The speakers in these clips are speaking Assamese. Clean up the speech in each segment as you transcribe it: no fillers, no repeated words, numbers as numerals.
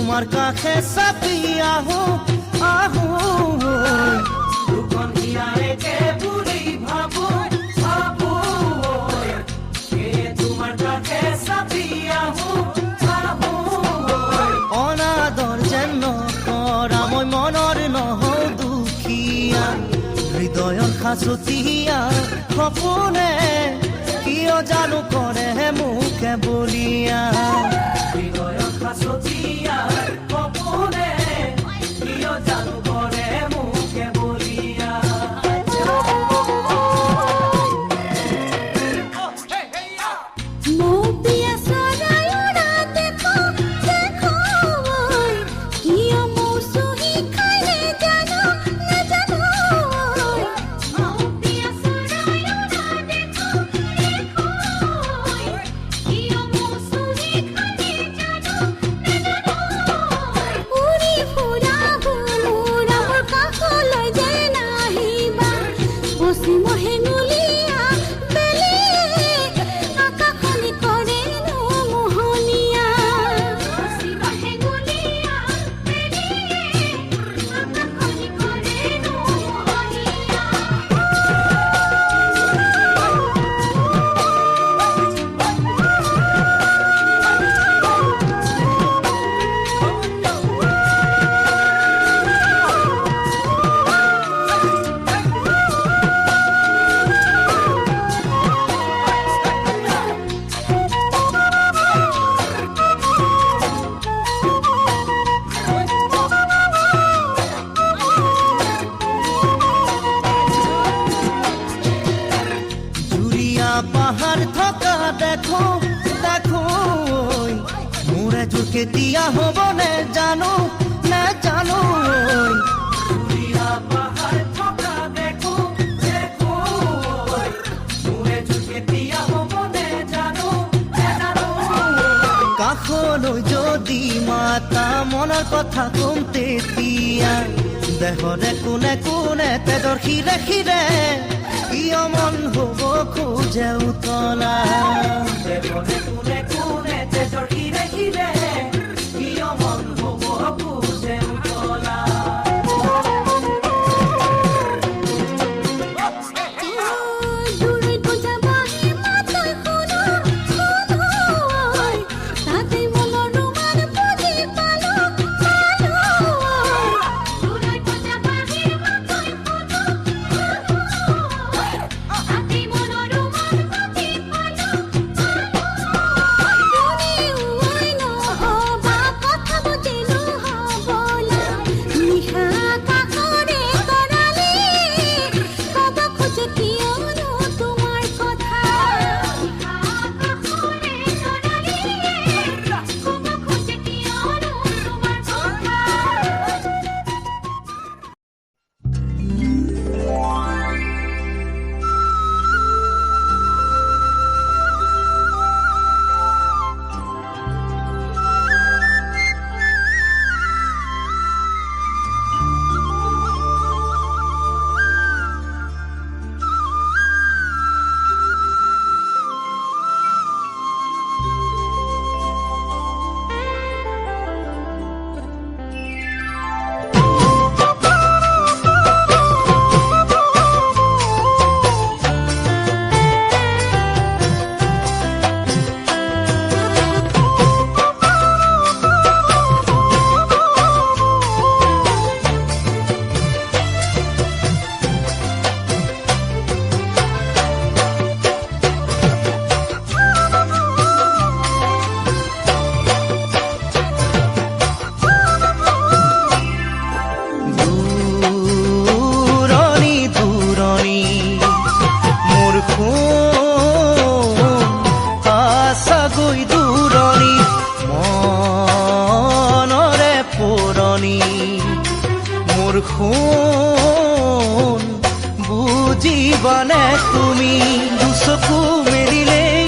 তোমার কাছে সাপি আহো আহো দুখন হিয়ারে কে বুড়ি ভাবো ভাবো কে তোমার কাছে সাপি আহো আহো অনাদর যেন কৰা মই মনৰ নহ দুখিয়া হৃদয়ৰ খাচতিয়া সপোনে কিয় জানো কৰে মুখে বলিয়া হৃদয়ৰ খাচতিয়া সপোনে কিয় জানো কৰে মুখে বলিয়া কেতিয়া হ'ব নে জানো দুৰিয়া পাহাৰ থকা দেখো দেখো মোৰে কেতিয়া হ'ব নে জানো কাষলৈ যদি মাতা মনৰ কথা কম তেতিয়া দেহৰে কোনে কোনে তেজৰ শিৰে শিৰে কিয় মন হ'ব খোজে উতলা দেহৰে কোনে কোনে তেজৰ শিৰে শিৰে কিয় মন হ'ব খোজে উতলা গৈ দূৰ দূৰণি মোৰ সোণ বুজিবানে তুমি দুচকু মেলিলেই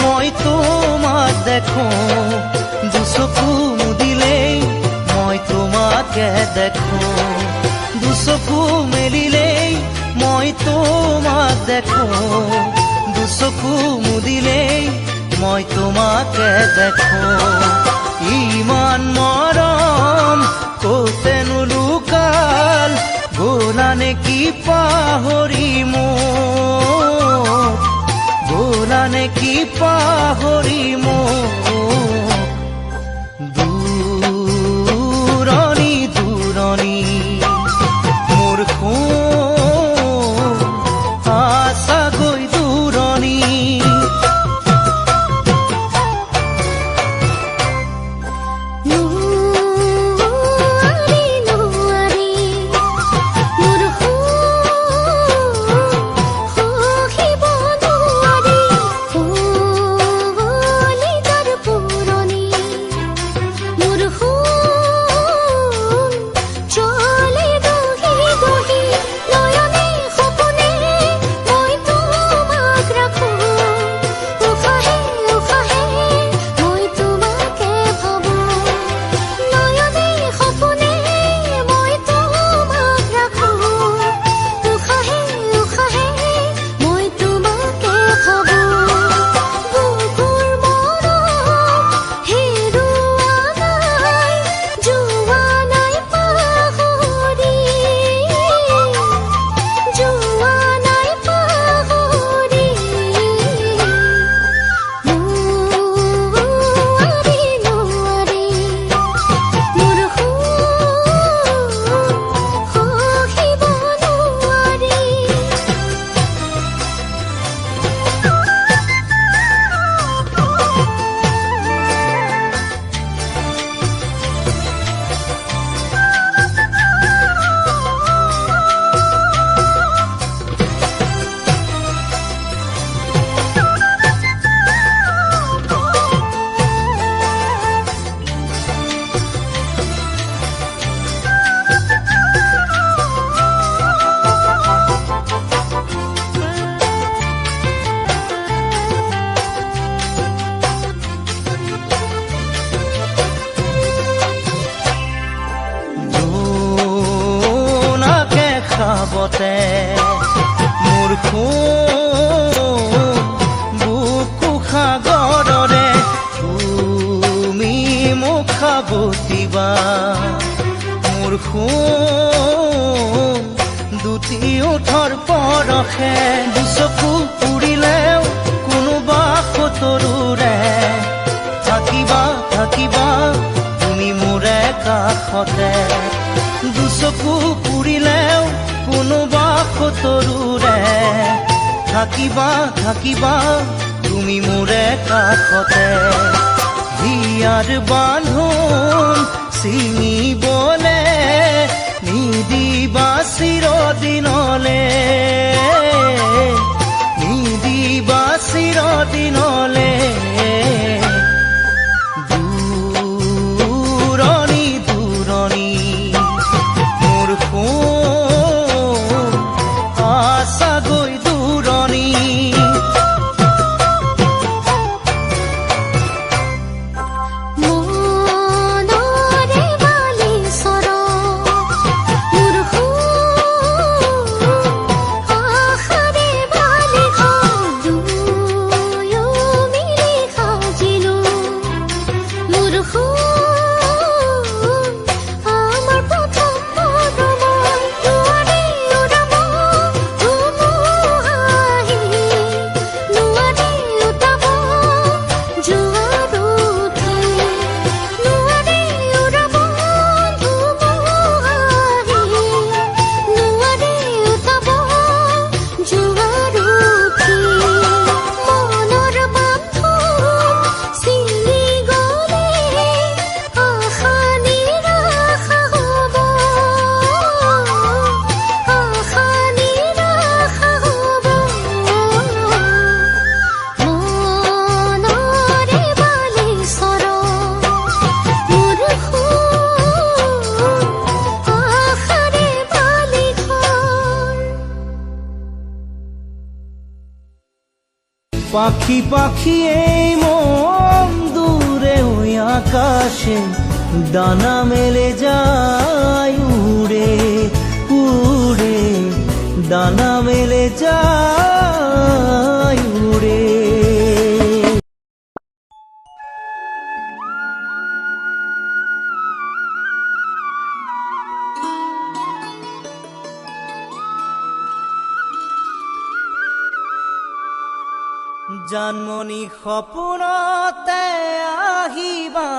মই তোমাক দেখোঁ দুচকু মুদিলেই মই তোমাকে দেখোঁ দুচকু মেলিলেই মই তোমাক দেখোঁ দুচকু মুদিলেই মই তোমাকে দেখোঁ ইমান মৰম ক'তেনো লুকাল গ'লা নেকি পাহৰি মোক গ'লা নেকি পাহৰি মোক দূৰণি দূৰণি মোৰ সোণ আছাগৈ দূৰণি খাবতে মোৰ সোণ বুকু সাগৰৰে তুমি মোক খাবতিবা মোৰ সোণ দুটি ওঠৰ পৰশে দুচকু পুৰিলেও কোনোবা সতৰুৰে থাকিবা থাকিবা তুমি মোৰে কাষতে দুচকু পুৰিলেও কোনোবা সতৰুৰে থাকিবা থাকিবা তুমি মোৰে কাষতে হিয়াৰ বান্ধোন ছিঙিবলে নিদিবা চিৰদিনলে নিদিবা চিৰদিনলে দূৰণি দূৰণি মোৰ সোণ আছাগৈ দূৰণি পাখি পাখি এই মন দূরে ওই আকাশে দানা মেলে যায় উড়ে উড়ে দানা মেলে যায় উড়ে জানমনি সপোনতে আহিবা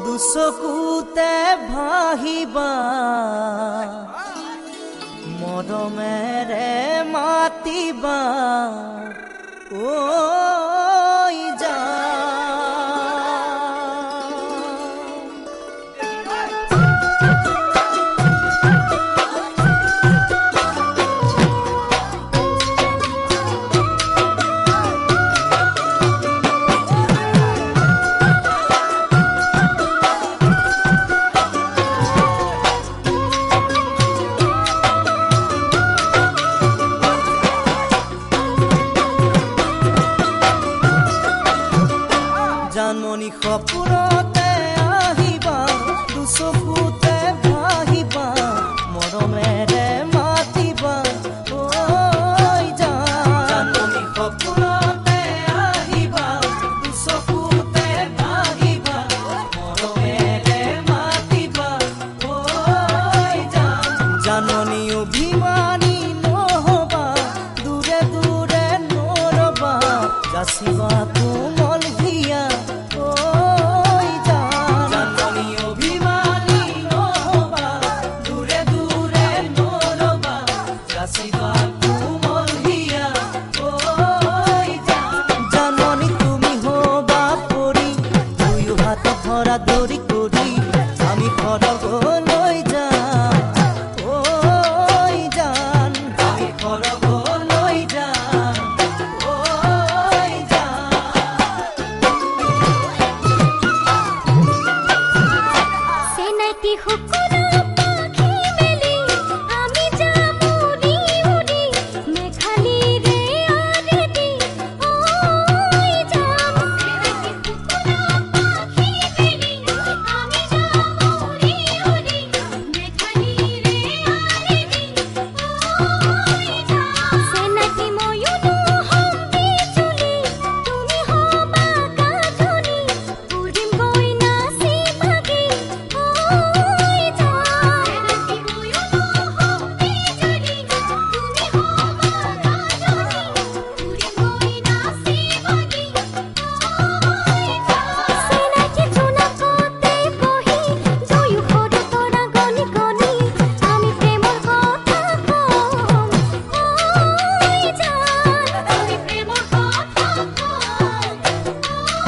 দুচকুতে ভাহিবা মৰমেৰে মাতিবা ঐ জান জানমনি সপোনতে আহিবা দুচকুতে ভাহিবা মৰমেৰে মাতিবা ঐ জান জানমনি সপোনতে আহিবা দুচকুতে ভাহিবা মৰমেৰে মাতিবা ঐ জান জাননী অভিমানী নহবা দূৰে দূৰে নৰবা যাচিবা কোমল হিয়া দৌৰি কৰি আমি ঘৰলৈ যাম ঐ জান আমি ঘৰলৈ যাম ঐ জান চেনাইটি সকলো পাখি মেলি আমি যাম উৰি উৰি মেঘালীৰে আৰেদি ঐ যাম চেনাইটি সকলো পাখি মেলি আমি যাম উৰি উৰি মেঘালীৰে আৰেদি ঐ যাম চেনাইটি ময়ো নহ'ম বিজুলী তুমি হ'বা গাজনি উৰিম গৈ নাচি বাগি ঐ যাম চেনাইটি ময়ো নহ'ম বিজুলী তুমি হ'বা গাজনি উৰিম গৈ নাচি বাগি ঐ যাম চেনাইটি জোনাকতে বহি জয়ো সৰু তৰা গণি গণি আমি প্ৰেমৰ কথা কম ঐ জান আমি প্ৰেমৰ কথা কম ঐ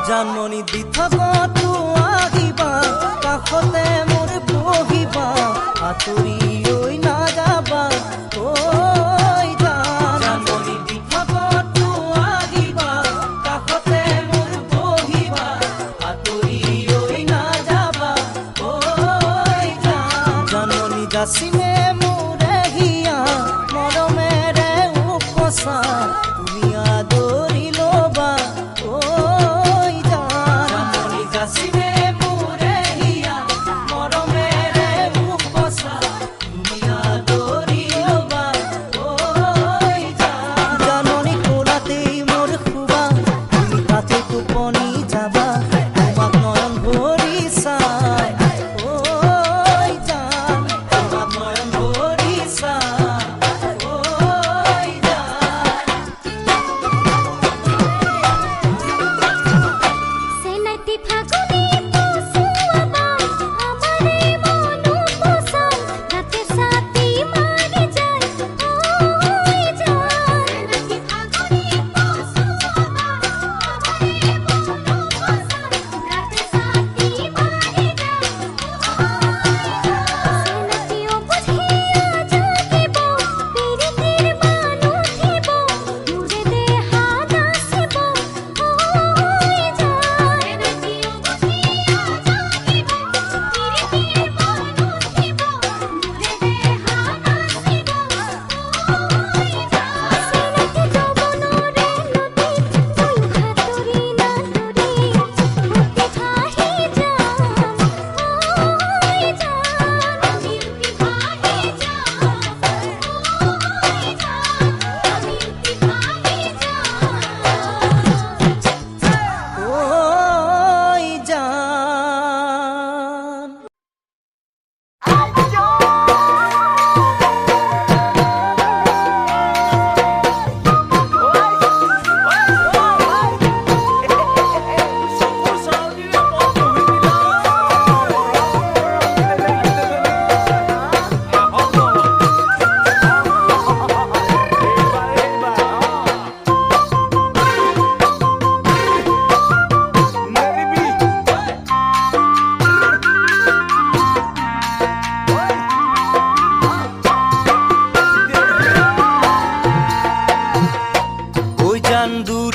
জানমনি দি থকাটো আহিবা কাষতে মোৰ বহিবা আঁতৰি ঐ নাযাবা ঐ জান জানমনি দি থকাটো আহিবা কাষতে মোৰ বহিবা আঁতৰি ঐ নাযাবা ঐ জান জানমনি যাচিমে মোৰে হিয়া মৰমেৰে উপচা তুমি আদৰি ল'বা ঐ জান জানমনি যাচিমে মোৰে হিয়া মৰমেৰে উপচা তুমি আদৰি ল'বা ঐ জান জাননী কোলাতেই মোৰ শুবা তুমি তাতে টোপনি যাবা তোমাক নয়ন ভৰি চাই ঐ জান তোমাক নয়ন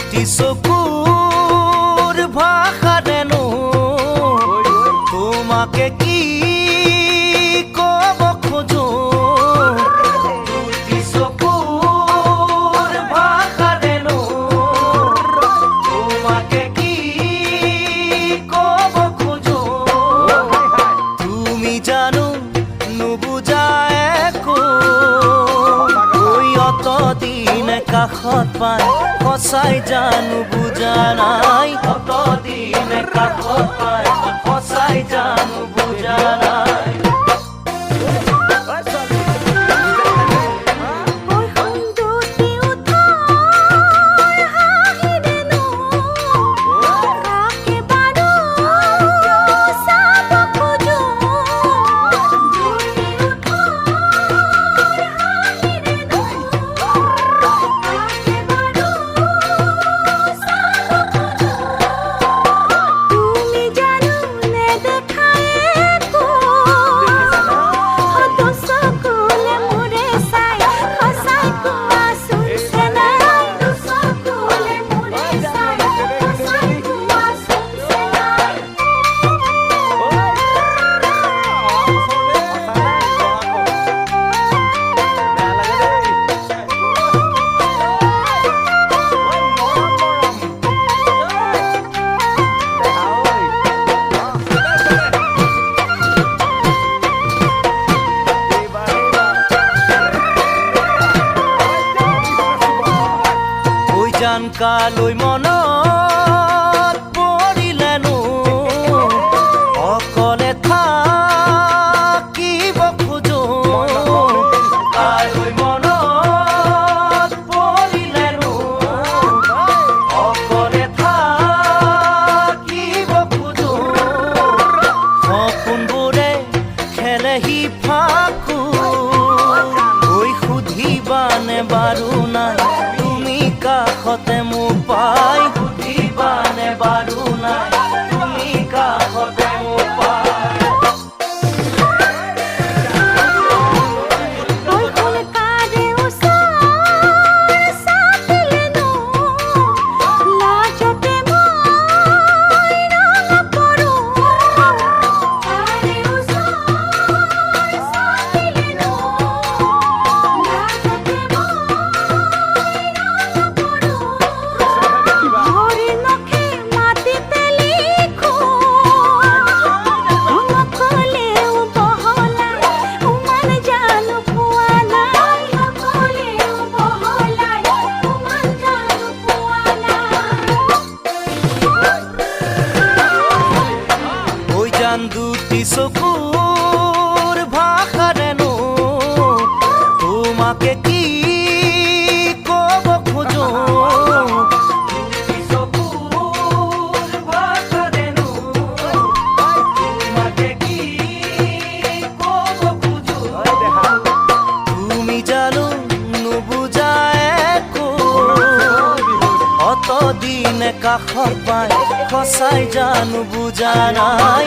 দুটি চকুৰ ভাষাৰেনো তোমাকে কি ক'ব খোজো দুটি চকুৰ ভাষাৰেনো তোমাকে কি ক'ব খোজো তুমি জানো নুবুজা একো ঐ অতদিন কাষত পাই সঁচাই জানো বুজা নাই অতদিন কাষত পাই সঁচাই জানো বুজা নাই কালৈ মনত পৰিলেনো অকলে থাকিব খোজো কালৈ মনত পৰিলেনো অকলে থাকিব খোজো সপোনবোৰে খেলেহি ফাকু ঐ সুধিবানে বাৰু নাই কাষতে মোক পাই সুধিবানে বাৰু নাই তুমি কাষতে মোক পাই দুটি চকুৰ ভাষাৰেনো তোমাকে কি ক'ব খোজো দুটি চকুৰ ভাষাৰেনো তোমাকে কি ক'ব খোজো তুমি জানো নুবুজা একো অতদিনে কাষত পাই সঁচাই জানো বুজা নাই